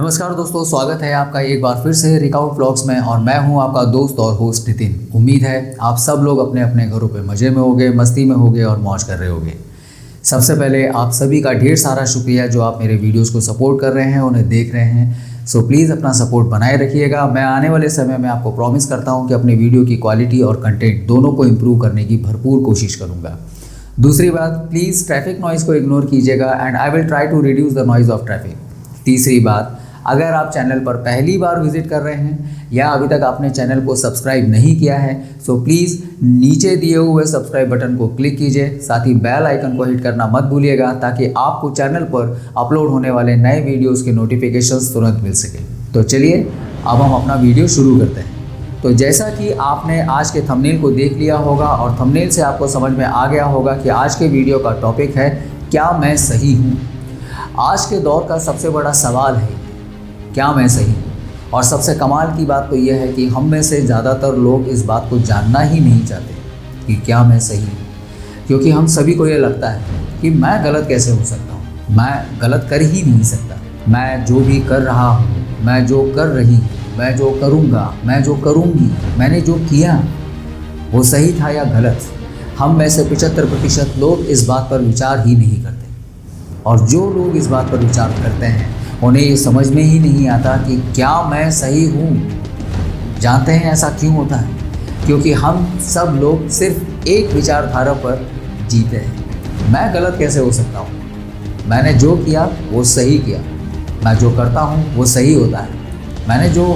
नमस्कार दोस्तों, स्वागत है आपका एक बार फिर से रिकआउट व्लॉग्स में। और मैं हूं आपका दोस्त और होस्ट नितिन। उम्मीद है आप सब लोग अपने अपने घरों पे मज़े में होंगे, मस्ती में होंगे और मौज कर रहे होंगे। सबसे पहले आप सभी का ढेर सारा शुक्रिया जो आप मेरे वीडियोस को सपोर्ट कर रहे हैं, उन्हें देख रहे हैं। सो प्लीज़ अपना सपोर्ट बनाए रखिएगा। मैं आने वाले समय में आपको प्रॉमिस करता हूँ कि अपने वीडियो की क्वालिटी और कंटेंट दोनों को इम्प्रूव करने की भरपूर कोशिश करूँगा। दूसरी बात, प्लीज़ ट्रैफिक नॉइज़ को इग्नोर कीजिएगा and I will try to reduce the noise of traffic. तीसरी बात, अगर आप चैनल पर पहली बार विजिट कर रहे हैं या अभी तक आपने चैनल को सब्सक्राइब नहीं किया है, सो प्लीज़ नीचे दिए हुए सब्सक्राइब बटन को क्लिक कीजिए। साथ ही बेल आइकन को हिट करना मत भूलिएगा ताकि आपको चैनल पर अपलोड होने वाले नए वीडियोस के नोटिफिकेशंस तुरंत मिल सके। तो चलिए अब हम अपना वीडियो शुरू करते हैं। तो जैसा कि आपने आज के थंबनेल को देख लिया होगा और थंबनेल से आपको समझ में आ गया होगा कि आज के वीडियो का टॉपिक है, क्या मैं सही हूँ। आज के दौर का सबसे बड़ा सवाल है, क्या मैं सही हूँ। और सबसे कमाल की बात तो यह है कि हम में से ज़्यादातर लोग इस बात को जानना ही नहीं चाहते कि क्या मैं सही हूँ, क्योंकि हम सभी को ये लगता है कि मैं गलत कैसे हो सकता हूँ, मैं गलत कर ही नहीं सकता। मैं जो भी कर रहा हूँ, मैं जो कर रही हूँ, मैं जो करूँगा, मैं जो करूँगी, मैंने जो किया वो सही था या गलत। हम में से 75% लोग इस बात पर विचार ही नहीं करते। और जो लोग इस बात पर विचार करते हैं उन्हें ये समझ में ही नहीं आता कि क्या मैं सही हूँ। जानते हैं ऐसा क्यों होता है? क्योंकि हम सब लोग सिर्फ एक विचारधारा पर जीते हैं, मैं गलत कैसे हो सकता हूँ, मैंने जो किया वो सही किया, मैं जो करता हूँ वो सही होता है, मैंने जो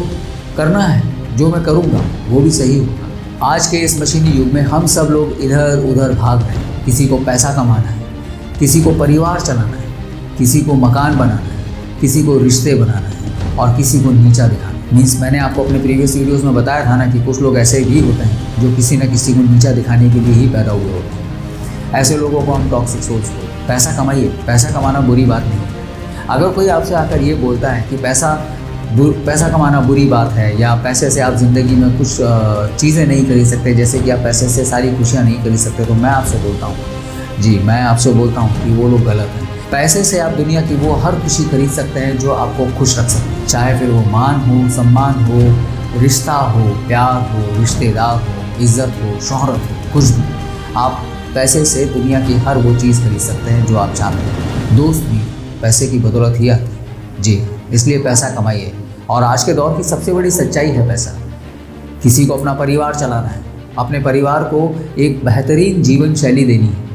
करना है, जो मैं करूँगा वो भी सही होगा। आज के इस मशीनी युग में हम सब लोग इधर उधर भाग रहे हैं। किसी को पैसा कमाना है, किसी को परिवार चलाना है, किसी को मकान बनाना है, किसी को रिश्ते बनाना है और किसी को नीचा दिखाना है। मीन्स मैंने आपको अपने प्रीवियस वीडियोस में बताया था ना कि कुछ लोग ऐसे भी होते हैं जो किसी न किसी को नीचा दिखाने के लिए ही पैदा हुए होते हैं। ऐसे लोगों को हम टॉक्सिक सोल्स बोलते हैं। पैसा कमाइए, पैसा कमाना बुरी बात नहीं। अगर कोई आपसे आकर ये बोलता है कि पैसा कमाना बुरी बात है या पैसे से आप ज़िंदगी में कुछ चीज़ें नहीं खरीद सकते, जैसे कि आप पैसे से सारी खुशियाँ नहीं खरीद सकते, तो मैं आपसे बोलता हूँ, जी मैं आपसे बोलता हूँ कि वो लोग गलत हैं। पैसे से आप दुनिया की वो हर खुशी खरीद सकते हैं जो आपको खुश रख सकते हैं, चाहे फिर वो मान हो, सम्मान हो, रिश्ता हो, प्यार हो, रिश्तेदार हो, इज्जत हो, शोहरत हो, कुछ भी। आप पैसे से दुनिया की हर वो चीज़ खरीद सकते हैं जो आप चाहते हैं। दोस्त भी पैसे की बदौलत ही आते हैं, जी इसलिए पैसा कमाइए। और आज के दौर की सबसे बड़ी सच्चाई है पैसा। किसी को अपना परिवार चलाना है, अपने परिवार को एक बेहतरीन जीवन शैली देनी है,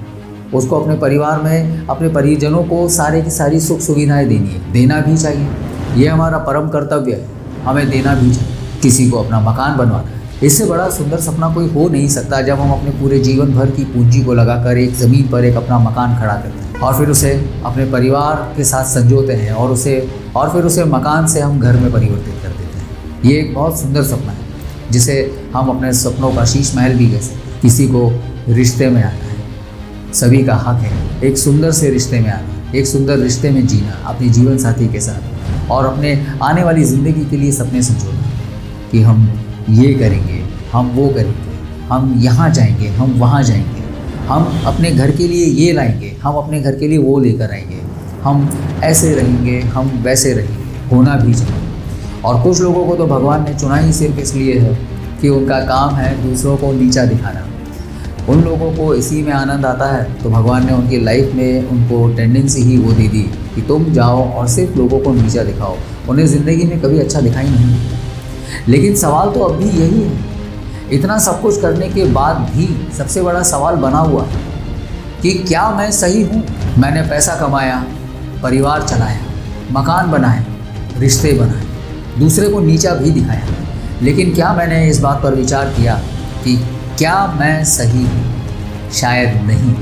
उसको अपने परिवार में अपने परिजनों को सारे की सारी सुख सुविधाएं देनी है, देना भी चाहिए। ये हमारा परम कर्तव्य है, हमें देना भी चाहिए। किसी को अपना मकान बनवाना है, इससे बड़ा सुंदर सपना कोई हो नहीं सकता जब हम अपने पूरे जीवन भर की पूंजी को लगाकर एक ज़मीन पर एक अपना मकान खड़ा करते हैं और फिर उसे अपने परिवार के साथ संजोते हैं और फिर उसे मकान से हम घर में परिवर्तित कर देते हैं। ये एक बहुत सुंदर सपना है जिसे हम अपने सपनों का शीश महल भी कह सकते हैं। किसी को रिश्ते में आना है, सभी का हक है एक सुंदर से रिश्ते में आना, एक सुंदर रिश्ते में जीना अपने जीवन साथी के साथ और अपने आने वाली ज़िंदगी के लिए सपने संजोना कि हम ये करेंगे, हम वो करेंगे, हम यहाँ जाएंगे, हम वहाँ जाएंगे, हम अपने घर के लिए ये लाएंगे, हम अपने घर के लिए वो लेकर आएंगे, हम ऐसे रहेंगे, हम वैसे रहेंगे, होना भी चाहिए। और कुछ लोगों को तो भगवान ने चुना ही सिर्फ इसलिए है कि उनका काम है दूसरों को नीचा दिखाना। उन लोगों को इसी में आनंद आता है, तो भगवान ने उनकी लाइफ में उनको टेंडेंसी ही वो दे दी कि तुम जाओ और सिर्फ लोगों को नीचा दिखाओ, उन्हें ज़िंदगी में कभी अच्छा दिखाई नहीं। लेकिन सवाल तो अब भी यही है, इतना सब कुछ करने के बाद भी सबसे बड़ा सवाल बना हुआ है कि क्या मैं सही हूँ। मैंने पैसा कमाया, परिवार चलाया, मकान बनाए, रिश्ते बनाए, दूसरे को नीचा भी दिखाया, लेकिन क्या मैंने इस बात पर विचार किया कि क्या मैं सही हूँ? शायद नहीं,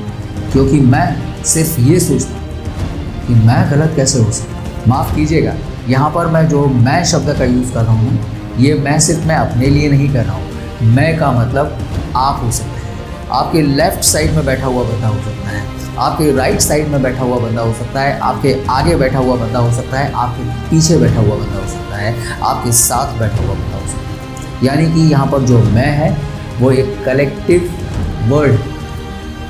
क्योंकि मैं सिर्फ ये सोचता हूँ कि मैं गलत कैसे हो सकता। माफ़ कीजिएगा, यहाँ पर मैं जो मैं शब्द का यूज़ कर रहा हूँ, ये मैं सिर्फ मैं अपने लिए नहीं कर रहा हूँ। मैं का मतलब आप हो सकते हैं, आपके लेफ़्ट साइड में बैठा हुआ बंदा हो सकता है, आपके राइट साइड में बैठा हुआ बंदा हो सकता है, आपके आगे बैठा हुआ बंदा हो सकता है, आपके पीछे बैठा हुआ बंदा हो सकता है, आपके साथ बैठा हुआ बंदा हो सकता है। यानी कि यहाँ पर जो मैं है वो एक कलेक्टिव वर्ड।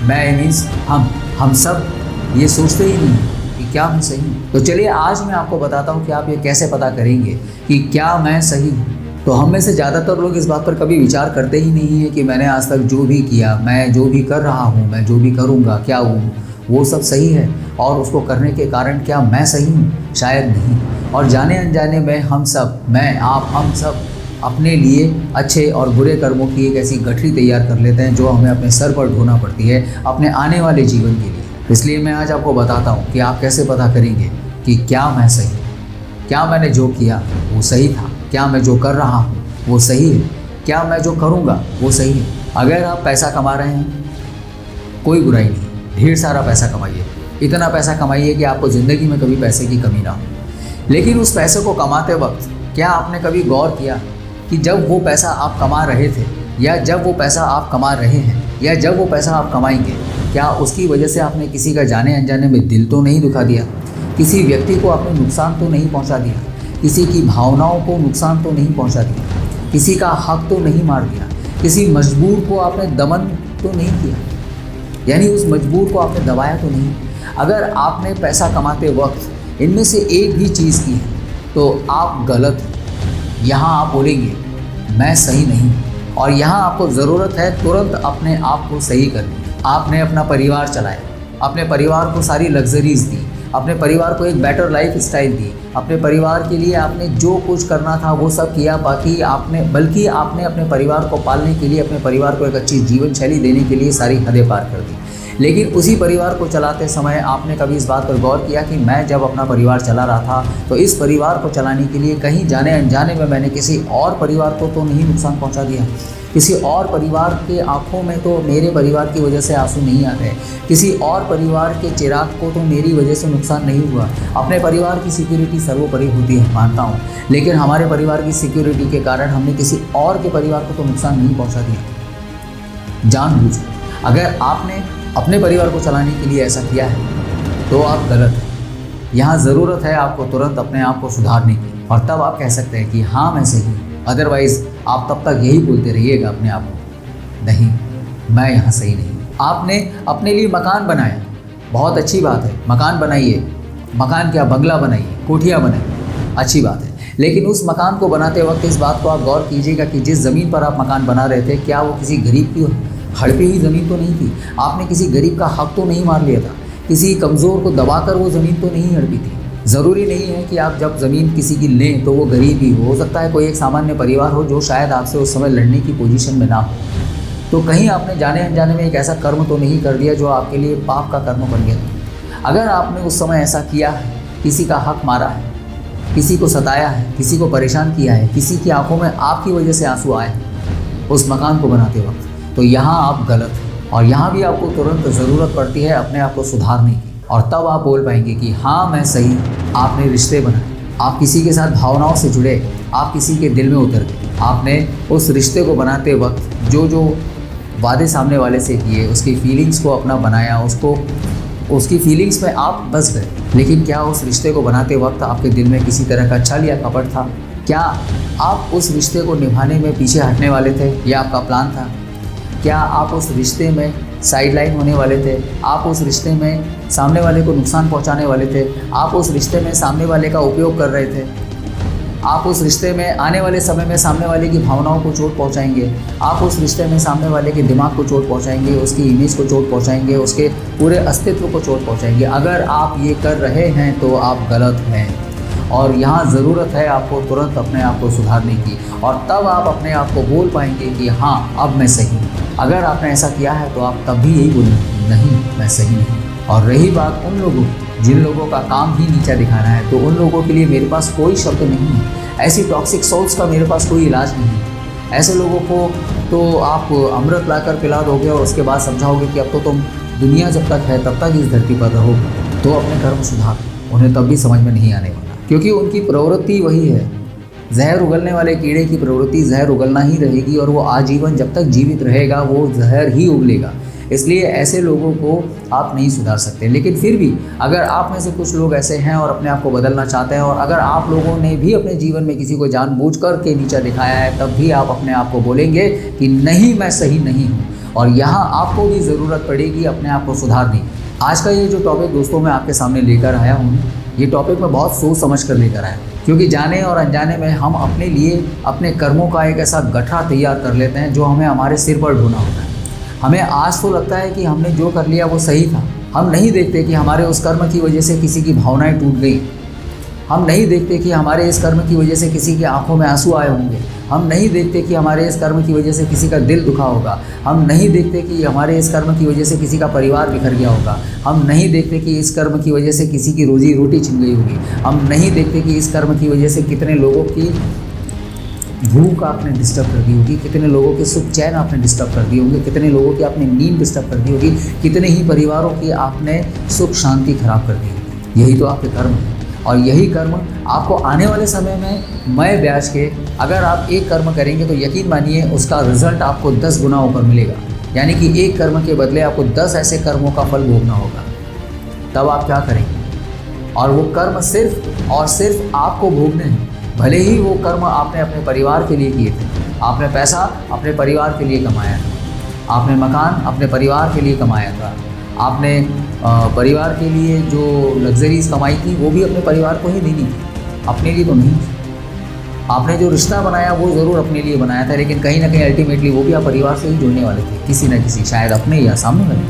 मैं मीन्स हम सब ये सोचते ही नहीं कि क्या मैं सही हूँ। तो चलिए आज मैं आपको बताता हूँ कि आप ये कैसे पता करेंगे कि क्या मैं सही हूँ। तो हम में से ज़्यादातर लोग इस बात पर कभी विचार करते ही नहीं है कि मैंने आज तक जो भी किया, मैं जो भी कर रहा हूँ, मैं जो भी करूँगा, क्या वो सब सही है और उसको करने के कारण क्या मैं सही हूँ? शायद नहीं। और जाने अनजाने में हम सब, मैं, आप, हम सब अपने लिए अच्छे और बुरे कर्मों की एक ऐसी गठरी तैयार कर लेते हैं जो हमें अपने सर पर ढोना पड़ती है अपने आने वाले जीवन के लिए। इसलिए मैं आज आपको बताता हूँ कि आप कैसे पता करेंगे कि क्या मैं सही हूँ, क्या मैंने जो किया वो सही था, क्या मैं जो कर रहा हूँ वो सही है, क्या मैं जो करूँगा वो सही है। अगर आप पैसा कमा रहे हैं, कोई बुराई नहीं, ढेर सारा पैसा कमाइए, इतना पैसा कमाइए कि आपको ज़िंदगी में कभी पैसे की कमी ना हो। लेकिन उस पैसे को कमाते वक्त क्या आपने कभी गौर किया कि जब वो पैसा आप कमा रहे थे, या जब वो पैसा आप कमा रहे हैं, या जब वो पैसा आप कमाएंगे, क्या उसकी वजह से आपने किसी का जाने अनजाने में दिल तो नहीं दुखा दिया? किसी व्यक्ति को आपने नुकसान तो नहीं पहुंचा दिया? किसी की भावनाओं को नुकसान तो नहीं पहुंचा दिया? किसी का हक तो नहीं मार दिया? किसी मजबूर को आपने दमन तो नहीं किया? यानी उस मजबूर को आपने दबाया तो नहीं? अगर आपने पैसा कमाते वक्त इनमें से एक भी चीज़ की है तो आप गलत हैं। यहाँ आप बोलेंगे मैं सही नहीं, और यहाँ आपको ज़रूरत है तुरंत अपने आप को सही करने। आपने अपना परिवार चलाया, अपने परिवार को सारी लग्जरीज दी, अपने परिवार को एक बेटर लाइफ स्टाइल दी, अपने परिवार के लिए आपने जो कुछ करना था वो सब किया, बल्कि आपने अपने परिवार को पालने के लिए, अपने परिवार को एक अच्छी जीवन शैली देने के लिए सारी हदें पार कर दी। लेकिन उसी परिवार को चलाते समय आपने कभी इस बात पर गौर किया कि मैं जब अपना परिवार चला रहा था तो इस परिवार को चलाने के लिए कहीं जाने अनजाने में मैंने किसी और परिवार को तो नहीं नुकसान पहुंचा दिया? किसी और परिवार के आंखों में तो मेरे परिवार की वजह से आंसू नहीं आ गए? किसी और परिवार के चिराग को तो मेरी वजह से नुकसान नहीं हुआ? अपने परिवार की सिक्योरिटी सर्वोपरि होती है, मानता हूँ, लेकिन हमारे परिवार की सिक्योरिटी के कारण हमने किसी और के परिवार को तो नुकसान नहीं पहुँचा दिया जानबूझ। अगर आपने अपने परिवार को चलाने के लिए ऐसा किया है तो आप गलत हैं। यहाँ ज़रूरत है आपको तुरंत अपने आप को सुधारने की, और तब आप कह सकते हैं कि हाँ मैं सही हूँ। अदरवाइज़ आप तब तक यही बोलते रहिएगा अपने आप को, नहीं मैं यहाँ सही नहीं। आपने अपने लिए मकान बनाया, बहुत अच्छी बात है, मकान बनाइए, मकान क्या बंगला बनाइए, कोठियाँ बनाइए, अच्छी बात है। लेकिन उस मकान को बनाते वक्त इस बात को आप गौर कीजिएगा कि जिस ज़मीन पर आप मकान बना रहे थे क्या वो किसी गरीब की हड़पी हुई ज़मीन तो नहीं थी? आपने किसी गरीब का हक तो नहीं मार लिया था? किसी कमज़ोर को दबाकर वो ज़मीन तो नहीं हड़पी थी? ज़रूरी नहीं है कि आप जब ज़मीन किसी की लें तो वो गरीब ही हो सकता है कोई एक सामान्य परिवार हो जो शायद आपसे उस समय लड़ने की पोजीशन में ना हो। तो कहीं आपने जाने अनजाने में एक ऐसा कर्म तो नहीं कर दिया जो आपके लिए पाप का कर्म बन गया? अगर आपने उस समय ऐसा किया है, किसी का हक मारा है, किसी को सताया है, किसी को परेशान किया है, किसी की आंखों में आपकी वजह से आंसू आए उस मकान को बनाते वक्त, तो यहाँ आप गलत हैं। और यहाँ भी आपको तुरंत ज़रूरत पड़ती है अपने आप को सुधारने की, और तब आप बोल पाएंगे कि हाँ मैं सही। आपने रिश्ते बनाए, आप किसी के साथ भावनाओं से जुड़े, आप किसी के दिल में उतर गए, आपने उस रिश्ते को बनाते वक्त जो वादे सामने वाले से किए, उसकी फीलिंग्स को अपना बनाया, उसकी फीलिंग्स में आप बस गए। लेकिन क्या उस रिश्ते को बनाते वक्त आपके दिल में किसी तरह का छल या कपट था? क्या आप उस रिश्ते को निभाने में पीछे हटने वाले थे? यह आपका प्लान था? क्या आप उस रिश्ते में साइडलाइन होने वाले थे? आप उस रिश्ते में सामने वाले को नुकसान पहुंचाने वाले थे? आप उस रिश्ते में सामने वाले का उपयोग कर रहे थे? आप उस रिश्ते में आने वाले समय में सामने वाले की भावनाओं को चोट पहुंचाएंगे? आप उस रिश्ते में सामने वाले के दिमाग को चोट पहुंचाएंगे, उसकी इमेज को चोट पहुंचाएंगे, उसके पूरे अस्तित्व को चोट पहुंचाएंगे? अगर आप ये कर रहे हैं तो आप गलत हैं, और यहाँ ज़रूरत है आपको तुरंत अपने आप को सुधारने की, और तब आप अपने आप को बोल पाएंगे कि हाँ अब मैं सही हूँ। अगर आपने ऐसा किया है तो आप तब भी यही बोलेंगे नहीं मैं सही नहीं। और रही बात उन लोगों जिन लोगों का काम ही नीचा दिखाना है, तो उन लोगों के लिए मेरे पास कोई शब्द नहीं है। ऐसी टॉक्सिक सोल्स का मेरे पास कोई इलाज नहीं है। ऐसे लोगों को तो आप अमृत लाकर पिला दोगे और उसके बाद समझाओगे कि अब तो तुम दुनिया जब तक है तब तक इस धरती पर रहोगे, तो अपने कर्म सुधार। उन्हें तब भी समझ में नहीं आने वाला, क्योंकि उनकी प्रवृत्ति वही है। जहर उगलने वाले कीड़े की प्रवृत्ति जहर उगलना ही रहेगी, और वो आजीवन जब तक जीवित रहेगा वो जहर ही उगलेगा। इसलिए ऐसे लोगों को आप नहीं सुधार सकते। लेकिन फिर भी अगर आप में से कुछ लोग ऐसे हैं और अपने आप को बदलना चाहते हैं, और अगर आप लोगों ने भी अपने जीवन में किसी को जानबूझकर के नीचा दिखाया है, तब भी आप अपने आप को बोलेंगे कि नहीं मैं सही नहीं हूँ। और यहाँ आपको भी ज़रूरत पड़ेगी अपने आप को सुधारने की। आज का ये जो टॉपिक दोस्तों मैं आपके सामने लेकर आया हूँ, ये टॉपिक मैं बहुत सोच समझ कर लेकर आया, क्योंकि जाने और अनजाने में हम अपने लिए अपने कर्मों का एक ऐसा गठरा तैयार कर लेते हैं जो हमें हमारे सिर पर ढोना होता है। हमें आज तो लगता है कि हमने जो कर लिया वो सही था। हम नहीं देखते कि हमारे उस कर्म की वजह से किसी की भावनाएं टूट गई। हम नहीं देखते कि हमारे इस कर्म की वजह से किसी की आंखों में आंसू आए होंगे। हम नहीं देखते कि हमारे इस कर्म की वजह से किसी का दिल दुखा होगा। हम नहीं देखते कि हमारे इस कर्म की वजह से किसी का परिवार बिखर गया होगा। हम नहीं देखते कि इस कर्म की वजह से किसी की रोजी रोटी छिन गई होगी। हम नहीं देखते कि इस कर्म की वजह से कितने लोगों की भूख आपने डिस्टर्ब कर दी होगी, कितने लोगों के सुख चैन आपने डिस्टर्ब कर दिए होंगे, कितने लोगों की आपने नींद डिस्टर्ब कर दी होगी, कितने ही परिवारों की आपने सुख शांति खराब कर दी होगी। यही तो आपके कर्म है, और यही कर्म आपको आने वाले समय में मैं ब्याज के अगर आप एक कर्म करेंगे तो यकीन मानिए उसका रिजल्ट आपको 10 गुना ऊपर मिलेगा। यानी कि एक कर्म के बदले आपको 10 ऐसे कर्मों का फल भोगना होगा। तब आप क्या करेंगे? और वो कर्म सिर्फ और सिर्फ आपको भोगने हैं। भले ही वो कर्म आपने अपने परिवार के लिए किए थे। आपने पैसा अपने परिवार के लिए कमाया था, आपने मकान अपने परिवार के लिए कमाया था, आपने परिवार के लिए जो लग्जरीज कमाई थी वो भी अपने परिवार को ही देनी थी, अपने लिए तो नहीं। आपने जो रिश्ता बनाया वो ज़रूर अपने लिए बनाया था, लेकिन कहीं ना कहीं अल्टीमेटली वो भी आप परिवार से ही जुड़ने वाले थे, किसी न किसी, शायद अपने या सामने वाले,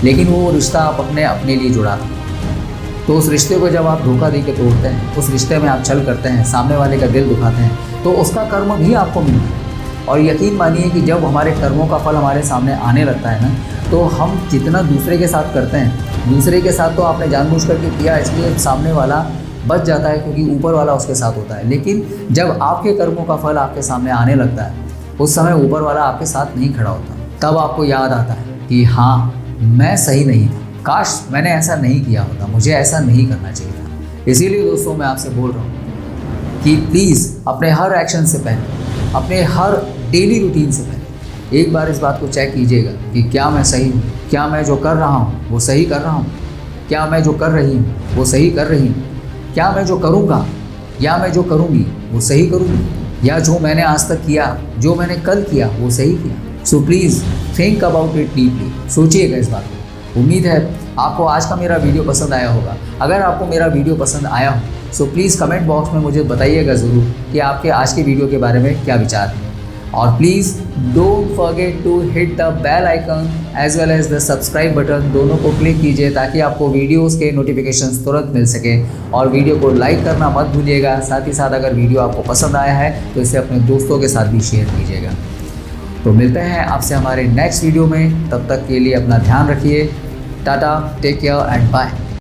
लेकिन वो रिश्ता आप अपने लिए जुड़ा था। तो उस रिश्ते को जब आप धोखा दे के तोड़ते हैं, उस रिश्ते में आप छल करते हैं, सामने वाले का दिल दुखाते हैं, तो उसका कर्म भी आपको मिलता है। और यकीन मानिए कि जब हमारे कर्मों का फल हमारे सामने आने लगता है ना, तो हम जितना दूसरे के साथ करते हैं, दूसरे के साथ तो आपने जानबूझ करके किया इसलिए सामने वाला बच जाता है क्योंकि ऊपर वाला उसके साथ होता है। लेकिन जब आपके कर्मों का फल आपके सामने आने लगता है, उस समय ऊपर वाला आपके साथ नहीं खड़ा होता। तब आपको याद आता है कि हाँ, मैं सही नहीं था, काश मैंने ऐसा नहीं किया होता, मुझे ऐसा नहीं करना चाहिए था। इसीलिए दोस्तों मैं आपसे बोल रहा हूँ कि प्लीज़ अपने हर एक्शन से पहले, अपने हर डेली रूटीन से पहले एक बार इस बात को चेक कीजिएगा कि क्या मैं सही हूँ, क्या मैं जो कर रहा हूँ वो सही कर रहा हूँ, क्या मैं जो कर रही हूँ वो सही कर रही हूँ, क्या मैं जो करूँगा या मैं जो करूँगी वो सही करूँगी, या जो मैंने आज तक किया, जो मैंने कल किया वो सही किया। So please think about it deeply, सोचिएगा इस बात को। उम्मीद है आपको आज का मेरा वीडियो पसंद आया होगा। अगर आपको मेरा वीडियो पसंद आया हो सो प्लीज़ कमेंट बॉक्स में मुझे बताइएगा ज़रूर कि आपके आज के वीडियो के बारे में क्या विचार हैं। और please don't forget to hit the bell icon as well as the subscribe button, दोनों को क्लिक कीजिए ताकि आपको वीडियोस के नोटिफिकेशंस तुरंत मिल सके। और वीडियो को लाइक करना मत भूलिएगा। साथ ही साथ अगर वीडियो आपको पसंद आया है तो इसे अपने दोस्तों के साथ भी शेयर कीजिएगा। तो मिलते हैं आपसे हमारे नेक्स्ट वीडियो में, तब तक के लिए अपना ध्यान रखिए। Tata, take care and bye.